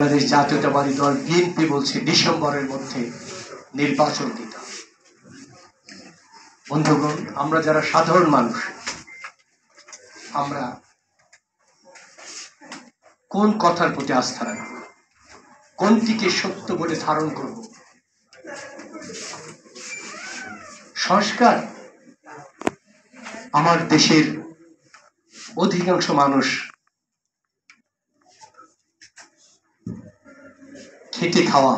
বাংলাদেশ জাতীয়তাবাদী দল বিএনপি বলছে ডিসেম্বরের মধ্যে নির্বাচন দিতে হবে। বন্ধুগণ, আমরা যারা সাধারণ মানুষ, আমরা কোন কথার প্রতি আস্থা রাখব, কোনটিকে সত্য বলে ধারণ করব? সংস্কার আমার দেশের অধিকাংশ মানুষ খেটে খাওয়া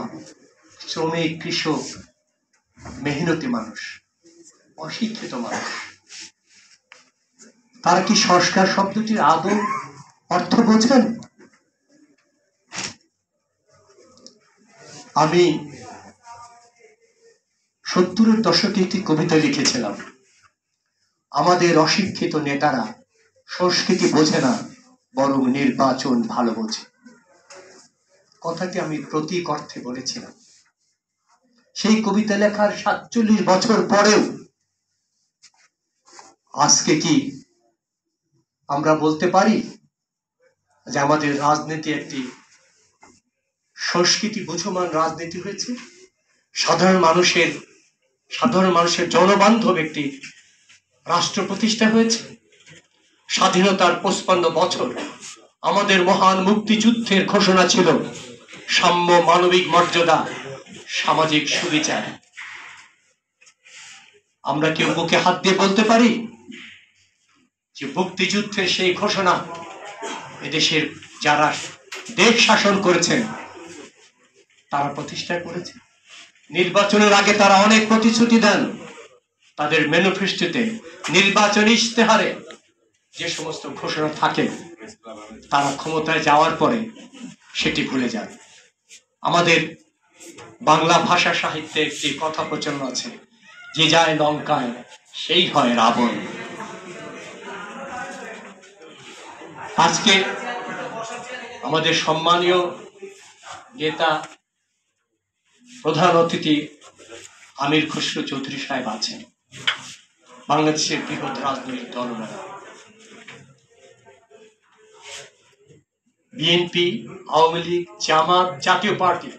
শ্রমিক, কৃষক, মেহনতি মানুষ, অশিক্ষিত মানুষ। তারা কি সংস্কার শব্দটির আদৌ অর্থ বোঝেন? আমি 70-এর দশকে একটি কবিতা লিখেছিলাম, আমাদের অশিক্ষিত নেতারা সংস্কৃতি বোঝে না, বরং নির্বাচন ভালো বোঝে। কথাটি আমি প্রতীক অর্থে বলেছিলাম। সেই কবিতা লেখার 47 বছর পরেও আজকে কি আমরা বলতে পারি যে আমাদের রাজনীতি একটি সংস্কৃতি বুঝমান রাজনীতি হয়েছে? সাধারণ মানুষের জনবান্ধব একটি রাষ্ট্র প্রতিষ্ঠা হয়েছে। স্বাধীনতার 55 বছর আমাদের মহান মুক্তিযুদ্ধের ঘোষণা ছিল সাম্য, মানবিক মর্যাদা, সামাজিক সুবিচার। আমরা কেউ বুকে হাত দিয়ে বলতে পারি যে মুক্তিযুদ্ধের সেই ঘোষণা এদেশের যারা দেশ শাসন করেছেন তারা প্রতিষ্ঠা করেছে? নির্বাচনের আগে তারা অনেক প্রতিশ্রুতি দেন, তাদের ম্যানিফেস্টোতে, নির্বাচনী ইশতেহারে যে সমস্ত ঘোষণা থাকে, তারা ক্ষমতায় যাওয়ার পরে সেটি ভুলে যান। আমাদের বাংলা ভাষা সাহিত্যে একটি কথা প্রচলন আছে, যে যায় লঙ্কায় সেই হয় রাবণ। আজকে আমাদের সম্মানীয় নেতা, প্রধান অতিথি আমির খসরু চৌধুরী সাহেব আছেন, বাংলাদেশের বৃহৎ রাজনৈতিক দলনেতা। বিএনপি, আওয়ামী লীগ, জামাত, জাতীয় পার্টি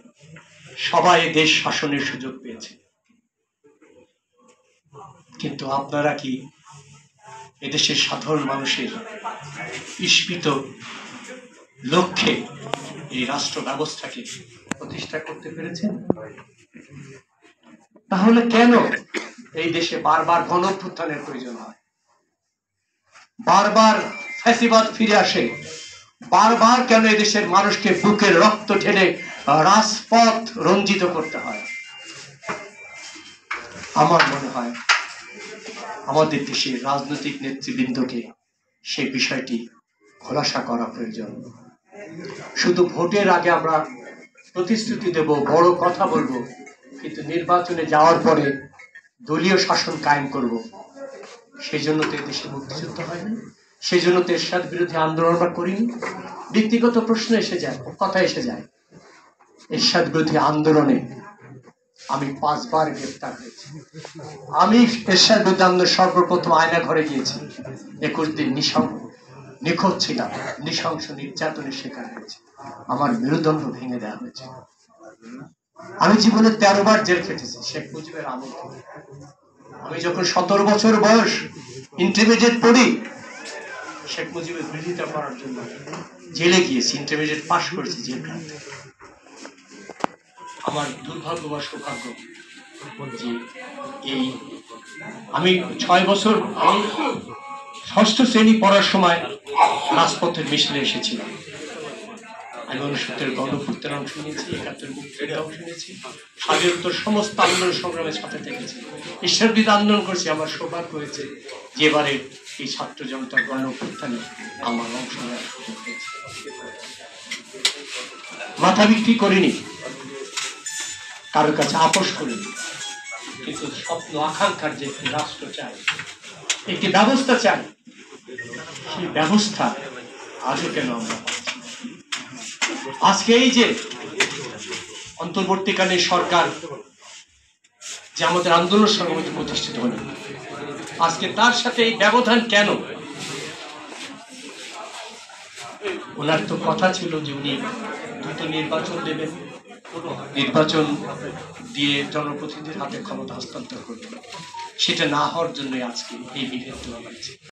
সবাই দেশ শাসনের সুযোগ পেয়েছে। কিন্তু আপনারা কি এদেশের সাধারণ মানুষের ইস্পিত লক্ষ্যে এই রাষ্ট্র ব্যবস্থাকে প্রতিষ্ঠা করতে পেরেছেন? তাহলে কেন এই দেশে বারবার গণঅভ্যুত্থানের প্রয়োজন হয়, বারবার ফ্যাসিবাদ ফিরে আসে, বারবার কেন এদেশের মানুষকে বুকের রক্ত ঢেলে রাজপথ রঞ্জিত করতে হয়? আমার মনে হয় আমাদের দেশের রাজনৈতিক নেতৃবৃন্দকে সেই বিষয়টি খোলাসা করা প্রয়োজন। শুধু ভোটের আগে আমরা প্রতিশ্রুতি দেব, বড় কথা বলবো, কিন্তু নির্বাচনে যাওয়ার পরে দলীয় শাসন কায়েম করব, সেই জন্য তো দেশে মুক্তিযুদ্ধ হয়নি, সেই জন্য তো এরশাদ বিরোধী আন্দোলন আমরা করিনি। ব্যক্তিগত প্রশ্ন এসে যায়, কথা এসে যায়। এরশাদ বিরোধী আন্দোলনে আমি 5 বার গ্রেফতার হয়েছি। আমি এরশাদ বিরোধী আন্দোলন সর্বপ্রথম আয়না ঘরে গিয়েছি, 21 দিন নিখোঁজ ছিলাম, নৃশংস নির্যাতনের শিকার হয়েছে, আমার মেরুদণ্ড ভেঙে দেওয়া হয়েছে। আমি জীবনে 13 বার জেল খেটেছি শেখ মুজিবের আমল থেকে। আমি যখন 17 বছর বয়স, ইন্টারমিডিয়েট পড়ি, শেখ মুজিবের বিরোধিতা করার জন্য জেলে গিয়েছি, ইন্টারমিডিয়েট পাশ করেছি জেল খাটতে। আমার দুর্ভাগ্য বা সৌভাগ্য যে আমি 6 বছর, আমি 6ষ্ঠ শ্রেণী পড়ার সময় রাজপথের মিছিলে এসেছিলাম। আমি 69-এর গণঅভ্যুত্থানে অংশ নিয়েছি, 71-এর মুক্তিযুদ্ধে অংশ নিয়েছি, স্বাধীনতার সমস্ত আন্দোলন সংগ্রামের সাথে থেকেছি, ঈশ্বর বিরোধী আন্দোলন করেছি। আমার সৌভাগ্য হয়েছে যে এবারে এই ছাত্র জনতার গণঅভ্যুত্থানে আমার অংশ নেওয়ার সুযোগ হয়েছে। মাথা বিক্রি করিনি, কারোর কাছে আপোষ করিনি, কিন্তু স্বপ্ন আকাঙ্ক্ষার যে একটি রাষ্ট্র চাই, একটি ব্যবস্থা চাই, সেই ব্যবস্থা আজও কেন আমরা পাচ্ছি? আজকে এই যে অন্তর্বর্তীকালীন সরকার যে আমাদের আন্দোলন সংগ্রামে প্রতিষ্ঠিত হলো, আজকে তার সাথে এই ব্যবধান কেন? ওনার তো কথা ছিল যে উনি দ্রুত নির্বাচন দেবেন, নির্বাচন দিয়ে জনপ্রতিনিধির হাতে ক্ষমতা হস্তান্তর করবেন। সেটা না হওয়ার জন্যই আজকে এই বিভেদ তৈরি হয়েছে।